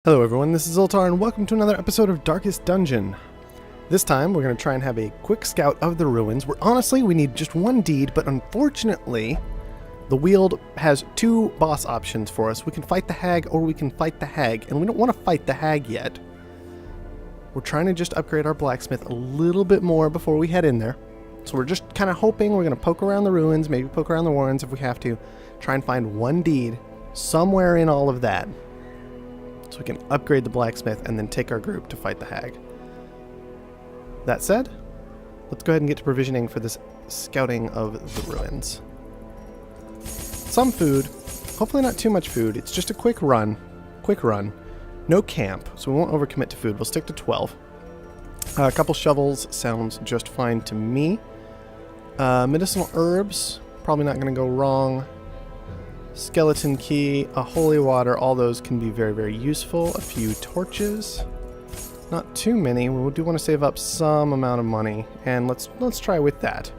Hello everyone, this is Zoltar and welcome to another episode of Darkest Dungeon. This time we're going to try and have a quick scout of the ruins where honestly we need just one deed, but unfortunately the Weald has two boss options for us. We can fight the Hag or we can fight the Hag, and we don't want to fight the Hag yet. We're trying to just upgrade our blacksmith a little bit more before we head in there. So we're just kind of hoping we're going to poke around the ruins, maybe poke around the warrens if we have to, try and find one deed somewhere in all of that. So we can upgrade the blacksmith and then take our group to fight the Hag. That said, let's go ahead and get to provisioning for this scouting of the ruins. Some food, hopefully not too much food. It's just a quick run. No camp, so we won't overcommit to food. We'll stick to 12. A couple shovels sounds just fine to me. Medicinal herbs, probably not going to go wrong. Skeleton key, a holy water, all those can be very, very useful. A few torches. Not too many. We do want to save up some amount of money, and let's try with that.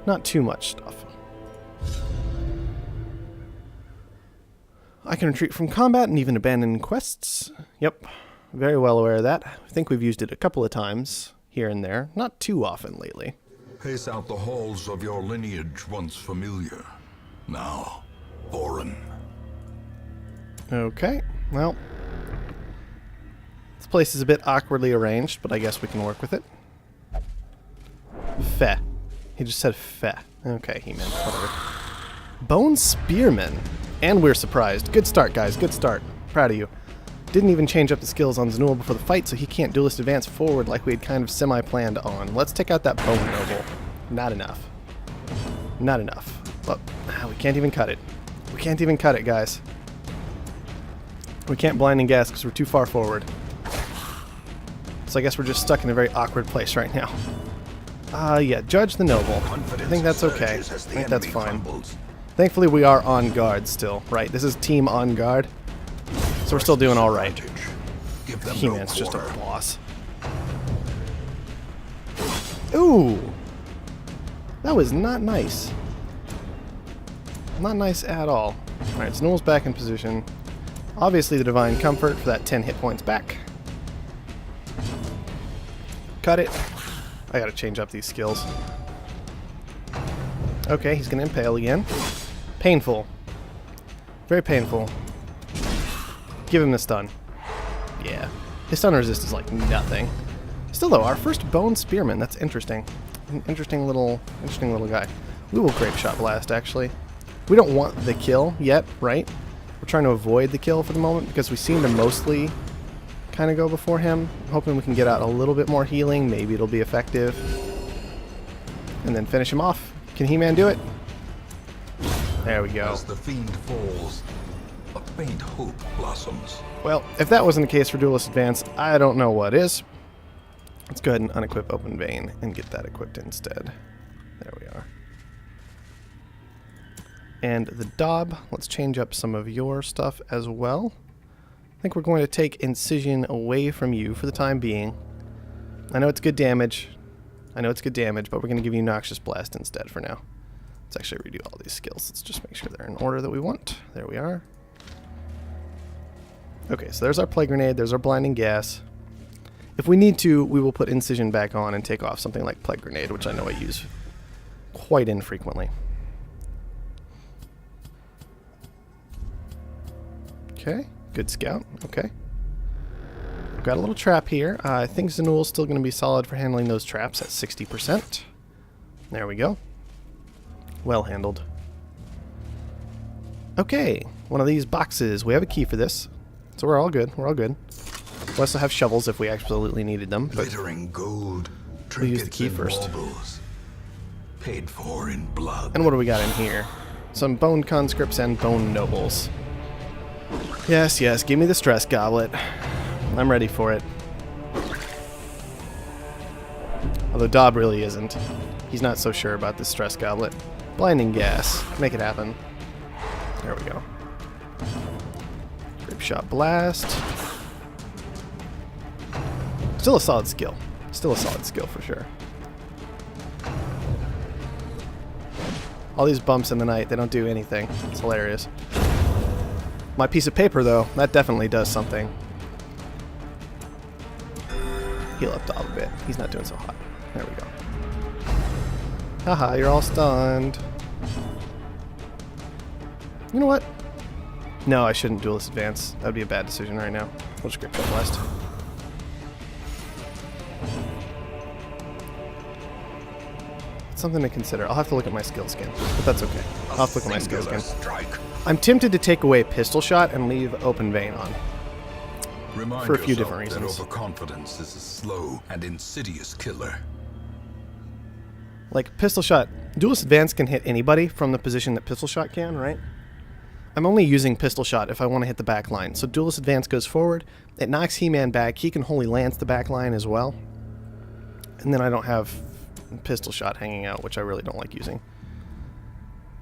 Not too much stuff. I can retreat from combat and even abandon quests. Yep, very well aware of that. I think we've used it a couple of times here and there. Not too often lately. Pace out the halls of your lineage once familiar. Now foreign. Okay, well, this place is a bit awkwardly arranged, but I guess we can work with it. Feh. He just said feh. Okay, He-Man, whatever. Bone Spearman. And we're surprised. Good start, guys, good start. Proud of you. Didn't even change up the skills on Znuul before the fight, so he can't duelist advance forward like we had kind of semi-planned on. Let's take out that Bone Noble. Not enough. Not enough. But we can't even cut it. We can't even cut it, guys. We can't blinding gas because we're too far forward. So I guess we're just stuck in a very awkward place right now. Yeah, Judge the Noble. I think that's okay. I think that's fine. Thankfully we are on guard still, right? This is team on guard. So we're still doing alright. He-Man's just a boss. Ooh! That was not nice. Not nice at all. Alright, Znuul's back in position. Obviously the Divine Comfort for that 10 hit points back. Cut it. I gotta change up these skills. Okay, he's gonna impale again. Painful. Very painful. Give him the stun. Yeah. His stun resist is like nothing. Still though, our first Bone Spearman, that's interesting. An interesting little guy. We will Grape Shot Blast, actually. We don't want the kill yet, right? We're trying to avoid the kill for the moment because we seem to mostly kind of go before him. I'm hoping we can get out a little bit more healing. Maybe it'll be effective. And then finish him off. Can He-Man do it? There we go. As the fiend falls, a faint hope blossoms. Well, if that wasn't the case for Duelist Advance, I don't know what is. Let's go ahead and unequip Open Vein and get that equipped instead. There we are. And the Daub, let's change up some of your stuff as well. I think we're going to take Incision away from you for the time being. I know it's good damage. But we're going to give you Noxious Blast instead for now. Let's actually redo all these skills. Let's just make sure they're in order that we want. There we are. Okay, so there's our Plague Grenade, there's our Blinding Gas. If we need to, we will put Incision back on and take off something like Plague Grenade, which I know I use quite infrequently. Okay, good scout. Okay. We've got a little trap here. I think Znuul's still going to be solid for handling those traps at 60%. There we go. Well handled. Okay, one of these boxes. We have a key for this, so we're all good. We're all good. We also have shovels if we absolutely needed them. But glittering gold, we'll use the key first. Baubles, paid for in blood. And what do we got in here? Some Bone Conscripts and Bone Nobles. Yes, yes, give me the Stress Goblet. I'm ready for it. Although Daub really isn't. He's not so sure about the Stress Goblet. Blinding Gas. Make it happen. There we go. Grape Shot Blast. Still a solid skill. Still a solid skill for sure. All these bumps in the night, they don't do anything. It's hilarious. My piece of paper, though, that definitely does something. heal up Dob a bit. He's not doing so hot. There we go. Haha, you're all stunned. You know what? No, I shouldn't Duelist Advance. That would be a bad decision right now. We'll just Grip Shot Blast. Something to consider. I'll have to look at my skill skin, but that's okay. I'll have to look at my skill skin. I'm tempted to take away Pistol Shot and leave Open Vein on. For a few different reasons. That overconfidence is a slow and insidious killer. Like, Pistol Shot, Duelist Advance can hit anybody from the position that Pistol Shot can, right? I'm only using Pistol Shot if I want to hit the back line. So Duelist Advance goes forward, it knocks He-Man back, he can Holy Lance the back line as well. And then I don't have Pistol Shot hanging out, which I really don't like using.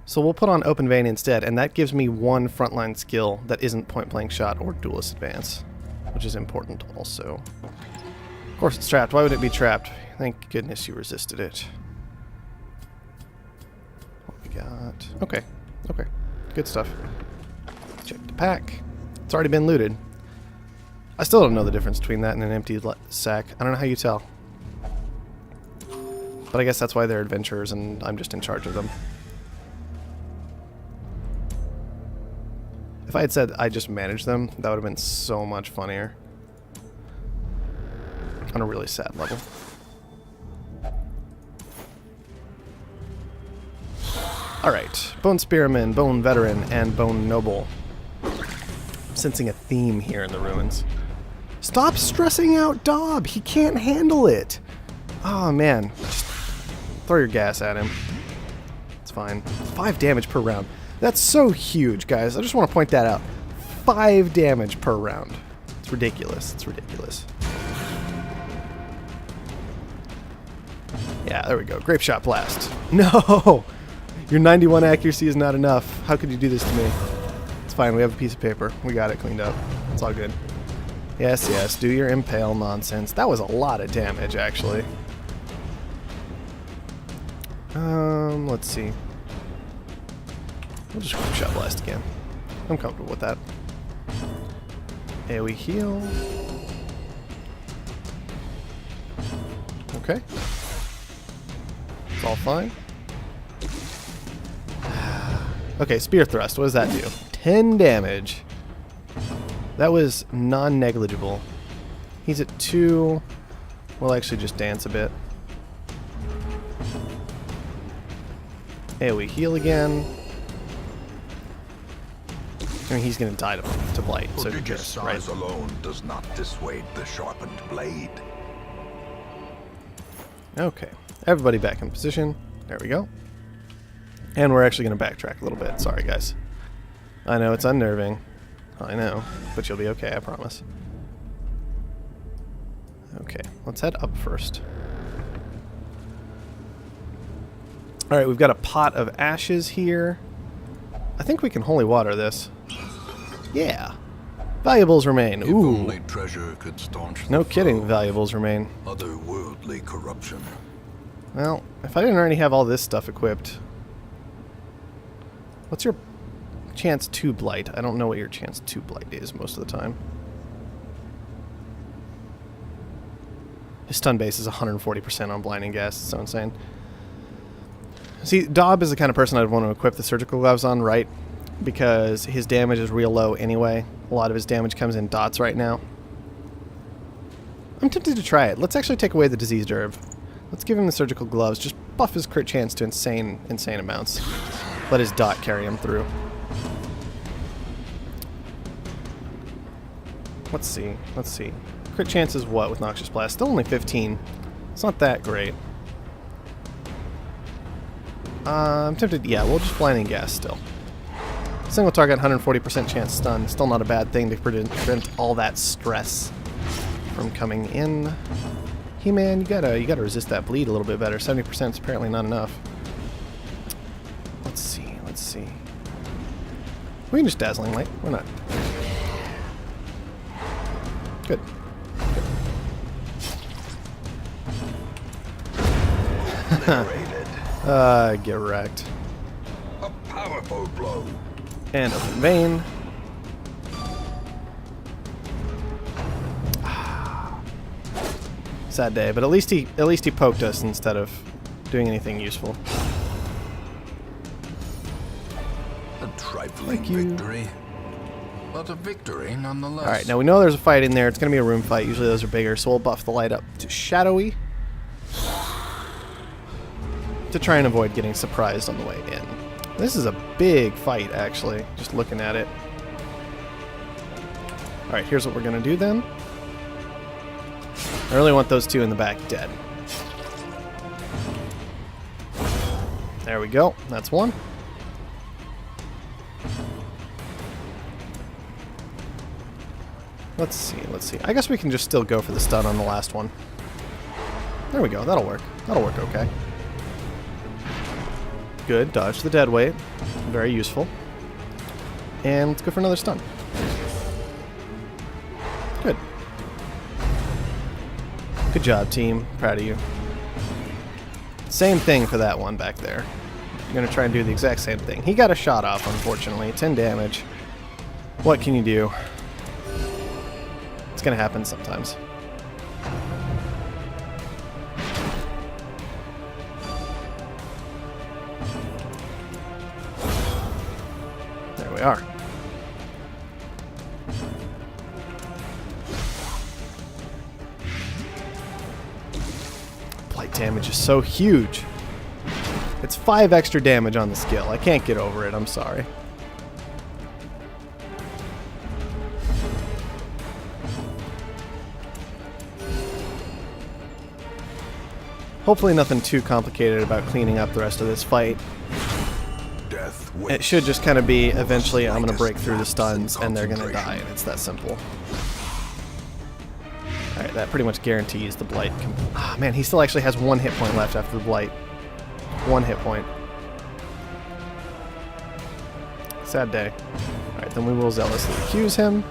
So we'll put on Open Vein instead, and that gives me one frontline skill that isn't Point Blank Shot or Duelist Advance, which is important also. Of course it's trapped. Why would it be trapped? Thank goodness you resisted it. What we got? Okay. Okay. Good stuff. Check the pack. It's already been looted. I still don't know the difference between that and an empty sack. I don't know how you tell. But I guess that's why they're adventurers and I'm just in charge of them. If I had said I just managed them, that would have been so much funnier. On a really sad level. Alright, Bone Spearman, Bone Veteran, and Bone Noble. I'm sensing a theme here in the ruins. Stop stressing out Dob! He can't handle it! Oh man, just throw your gas at him. It's fine. 5 damage per round. That's so huge, guys. I just want to point that out. 5 damage per round. It's ridiculous. It's ridiculous. Yeah, there we go. Grape Shot Blast. No! Your 91 accuracy is not enough. How could you do this to me? It's fine. We have a piece of paper. We got it cleaned up. It's all good. Yes, yes. Do your impale nonsense. That was a lot of damage, actually. Let's see. We'll just Grape Shot Blast again. I'm comfortable with that. AoE heal. Okay. It's all fine. Okay, Spear Thrust. What does that do? 10 damage. That was non-negligible. He's at 2. We'll actually just dance a bit. AoE heal again. I mean, he's going to die to Blight, so who Prodigious cares, right? size alone does not dissuade the sharpened blade. Okay, everybody back in position. There we go. And we're actually going to backtrack a little bit. Sorry, guys. I know it's unnerving. I know, but you'll be okay, I promise. Okay, let's head up first. Alright, we've got a pot of ashes here. I think we can holy water this. Yeah. Valuables remain. If Ooh. only treasure could staunch No the kidding, flow valuables remain. of otherworldly corruption. Well, if I didn't already have all this stuff equipped... What's your chance to blight? I don't know what your chance to blight is most of the time. His stun base is 140% on blinding gas. It's so insane. See, Dob is the kind of person I'd want to equip the surgical gloves on, right? Because his damage is real low anyway. A lot of his damage comes in dots right now. I'm tempted to try it. Let's actually take away the diseased herb. Let's give him the surgical gloves. Just buff his crit chance to insane amounts. Let his dot carry him through. Let's see. Let's see. Crit chance is what with Noxious Blast? Still only 15. It's not that great. I'm tempted. Yeah, we'll just blinding gas still. Single target, 140% chance stun. Still not a bad thing to prevent all that stress from coming in. He-Man, you gotta resist that bleed a little bit better. 70% is apparently not enough. Let's see. Let's see. We can just Dazzling Light. Why not? Good. Get wrecked. A powerful blow. And Open Vein. Sad day, but at least he poked us instead of doing anything useful. A trifling victory, but a victory nonetheless. Alright, now we know there's a fight in there. It's going to be a room fight. Usually those are bigger, so we'll buff the light up to shadowy to try and avoid getting surprised on the way in. This is a big fight, actually, just looking at it. Alright, here's what we're going to do then. I really want those two in the back dead. There we go. That's one. Let's see. I guess we can just still go for the stun on the last one. There we go. That'll work. That'll work okay. Good. Dodge the dead weight. Very useful. And let's go for another stun. Good. Good job, team. Proud of you. Same thing for that one back there. I'm going to try and do the exact same thing. He got a shot off, unfortunately. 10 damage. What can you do? It's going to happen sometimes. There we are. Blight damage is so huge. It's 5 extra damage on the skill. I can't get over it. I'm sorry. Hopefully nothing too complicated about cleaning up the rest of this fight. It should just kind of be, eventually I'm going to break through the stuns and they're going to die, and it's that simple. Alright, that pretty much guarantees the Blight. Ah, man, he still actually has 1 hit point left after the Blight. 1 hit point. Sad day. Alright, then we will zealously accuse him.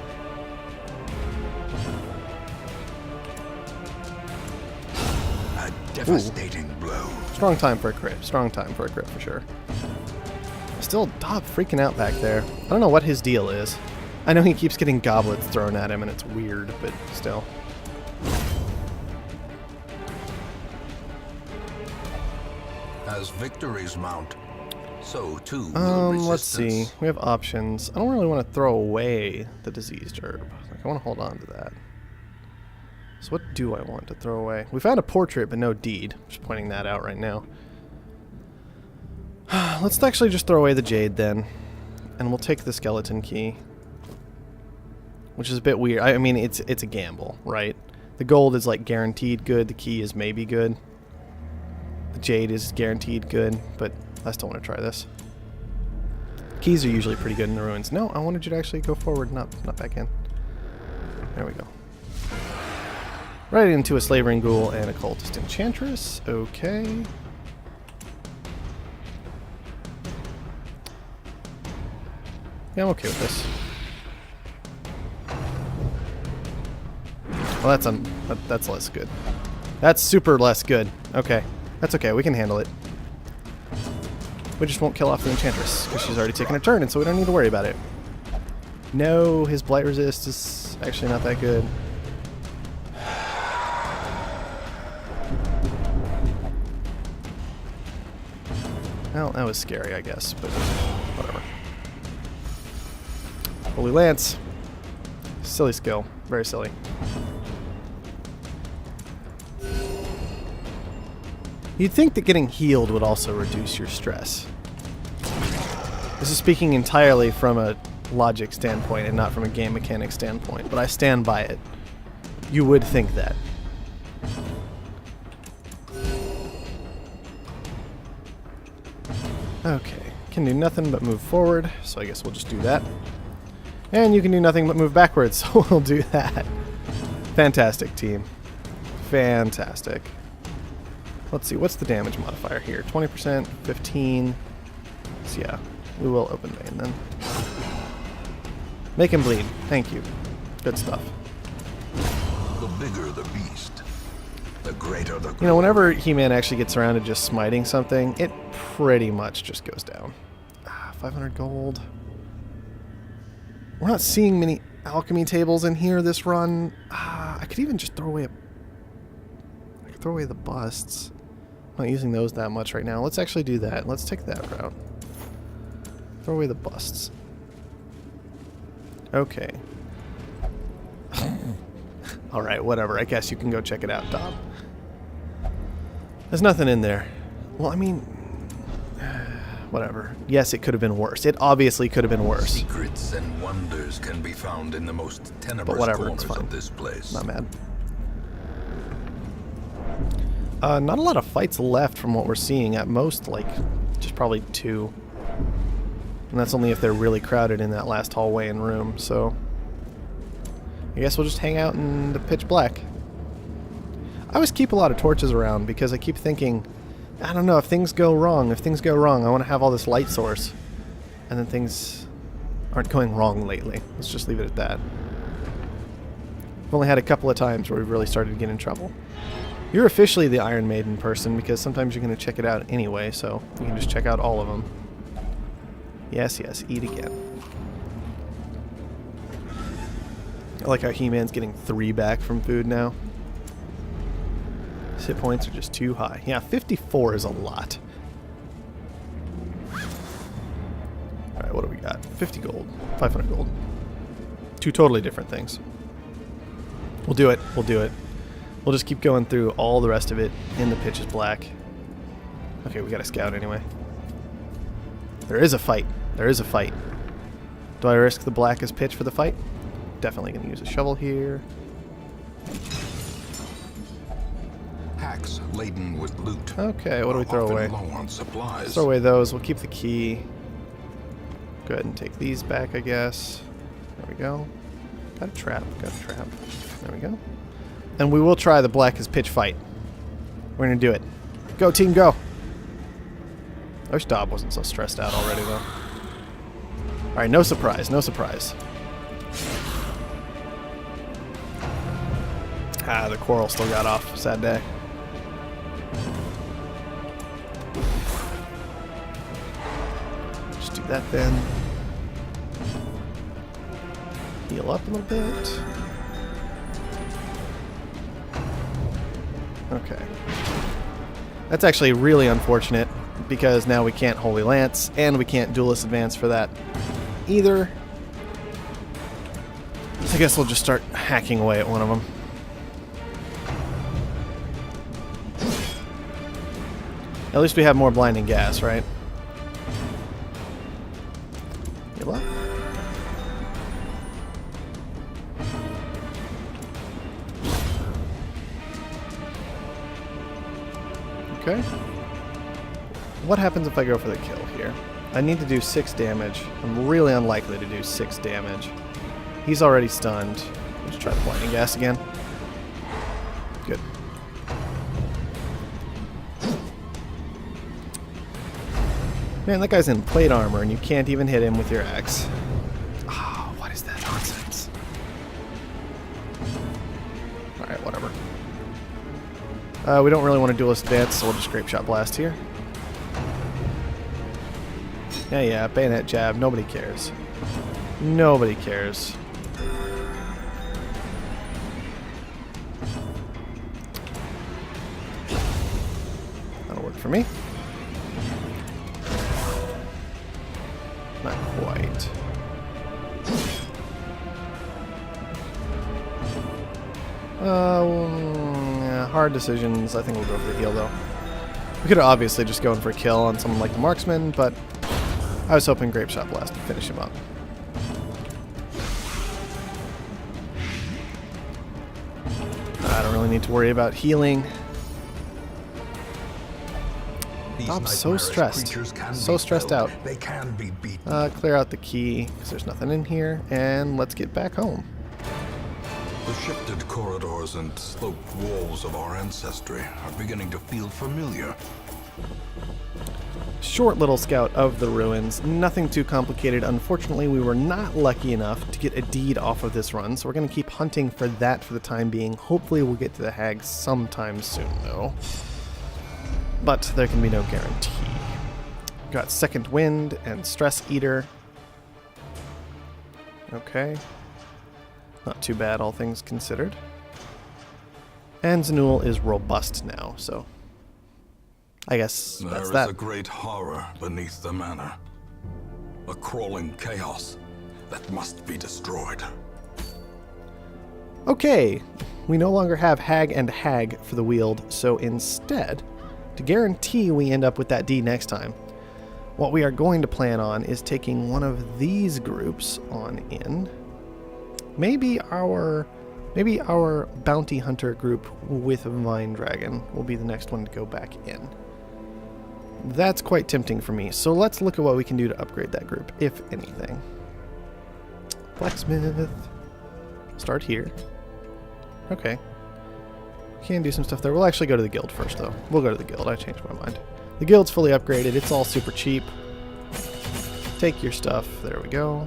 Devastating blow. Strong time for a crit. Strong time for a crit for sure. Still Dob freaking out back there. I don't know what his deal is. I know he keeps getting goblets thrown at him and it's weird, but still. As victories mount, so too will resistance. Let's see. We have options. I don't really want to throw away the diseased herb. Like, I want to hold on to that. So what do I want to throw away? We found a portrait, but no deed. Just pointing that out right now. Let's actually just throw away the jade then. And we'll take the skeleton key. Which is a bit weird. I mean, it's a gamble, right? The gold is like guaranteed good. The key is maybe good. The jade is guaranteed good, but I still want to try this. Keys are usually pretty good in the ruins. No, I wanted you to actually go forward, not back in. There we go. Right into a slavering ghoul and a cultist enchantress. Okay. Yeah, I'm okay with this. Well, that's less good. That's super less good. Okay. That's okay. We can handle it. We just won't kill off the enchantress because she's already taken a turn, and so we don't need to worry about it. No, his blight resist is actually not that good. Well, that was scary, I guess, but whatever. Holy Lance. Silly skill. Very silly. You'd think that getting healed would also reduce your stress. This is speaking entirely from a logic standpoint and not from a game mechanic standpoint, but I stand by it. You would think that. Okay, can do nothing but move forward, so I guess we'll just do that. And you can do nothing but move backwards, so we'll do that. Fantastic, team. Fantastic. Let's see, what's the damage modifier here? 20%, 15. So yeah, we will open vein then. Make him bleed. Thank you. Good stuff. The bigger the beast, the greater the glory. You know, whenever He-Man actually gets around to just smiting something, it pretty much just goes down. 500 gold. We're not seeing many alchemy tables in here this run. I could even just throw away a... throw away the busts. I'm not using those that much right now. Let's actually do that. Let's take that route. Throw away the busts. Okay. Alright, whatever. I guess you can go check it out, Dom. There's nothing in there. Well, I mean... whatever. Yes, it could have been worse. It obviously could have been worse. Secrets and wonders can be found in the most tenebrous But whatever, it's corners fine. of this place. Not mad. Not a lot of fights left from what we're seeing. At most, like, just probably 2. And that's only if they're really crowded in that last hallway and room, so... I guess we'll just hang out in the pitch black. I always keep a lot of torches around because I keep thinking, I don't know, if things go wrong, I want to have all this light source. And then things aren't going wrong lately. Let's just leave it at that. I've only had a couple of times where we've really started to get in trouble. You're officially the Iron Maiden person because sometimes you're going to check it out anyway, so you can just check out all of them. Yes, yes, eat again. I like how He-Man's getting 3 back from food now. Hit points are just too high. Yeah, 54 is a lot. Alright, what do we got? 50 gold. 500 gold. 2 totally different things. We'll do it. We'll do it. We'll just keep going through all the rest of it in the pitch is black. Okay, we got a scout anyway. There is a fight. There is a fight. Do I risk the blackest pitch for the fight? Definitely going to use a shovel here. Hacks laden with loot. Okay, what do we throw away? Low on supplies. Throw away those. We'll keep the key. Go ahead and take these back, I guess. There we go. Got a trap. Got a trap. There we go. And we will try the blackest pitch fight. We're going to do it. Go, team, go! I wish Dob wasn't so stressed out already, though. Alright, no surprise. No surprise. Ah, the quarrel still got off. Sad day. Just do that then. Heal up a little bit. Okay. That's actually really unfortunate because now we can't Holy Lance and we can't Duelist Advance for that either. So I guess we'll just start hacking away at one of them. At least we have more blinding gas, right? Heal up. Okay. What happens if I go for the kill here? I need to do 6 damage. I'm really unlikely to do 6 damage. He's already stunned. Let's try the blinding gas again. Good. Man, that guy's in plate armor and you can't even hit him with your axe. Oh, what is that nonsense? Alright, whatever. We don't really want to Duelist Advance, so we'll just Grape Shot Blast here. Yeah, bayonet jab. Nobody cares. Nobody cares. That'll work for me. Not quite. Yeah, hard decisions. I think we'll go for the heal, though. We could have obviously just gone for a kill on someone like the Marksman, but I was hoping Grape Shot Blast would finish him up. I don't really need to worry about healing. I'm so stressed. So stressed out. They can be beaten. Clear out the key, because there's nothing in here, and let's get back home. The shifted corridors and sloped walls of our ancestry are beginning to feel familiar. Short little scout of the ruins. Nothing too complicated. Unfortunately, we were not lucky enough to get a deed off of this run, so we're going to keep hunting for that for the time being. Hopefully we'll get to the hags sometime soon, though. But there can be no guarantee. Got Second Wind and Stress Eater. Okay. Not too bad, all things considered. And Zanul is robust now, so I guess There that's is that. a great horror beneath the manor. A crawling chaos that must be destroyed. Okay, we no longer have Hag and Hag for the Weald, so instead, to guarantee we end up with that D next time, what we are going to plan on is taking one of these groups on in. Maybe our bounty hunter group with Vine Dragon will be the next one to go back in. That's quite tempting for me, so let's look at what we can do to upgrade that group, if anything. Blacksmith. Start here. Okay. Can do some stuff there. We'll actually go to the guild first, though. We'll go to the guild. I changed my mind. The guild's fully upgraded. It's all super cheap. Take your stuff. There we go.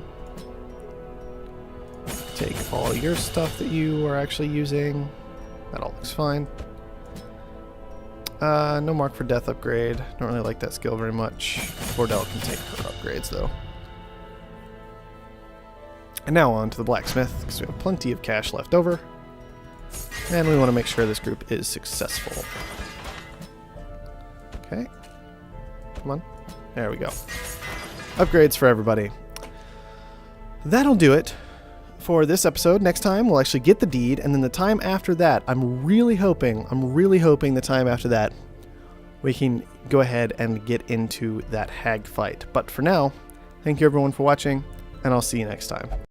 Take all your stuff that you are actually using. That all looks fine. No mark for death upgrade. Don't really like that skill very much. Bordell can take her upgrades, though. And now on to the blacksmith, because we have plenty of cash left over. And we want to make sure this group is successful. Okay. Come on. There we go. Upgrades for everybody. That'll do it for this episode. Next time, we'll actually get the deed, and then the time after that, I'm really hoping the time after that, we can go ahead and get into that hag fight. But for now, thank you everyone for watching, and I'll see you next time.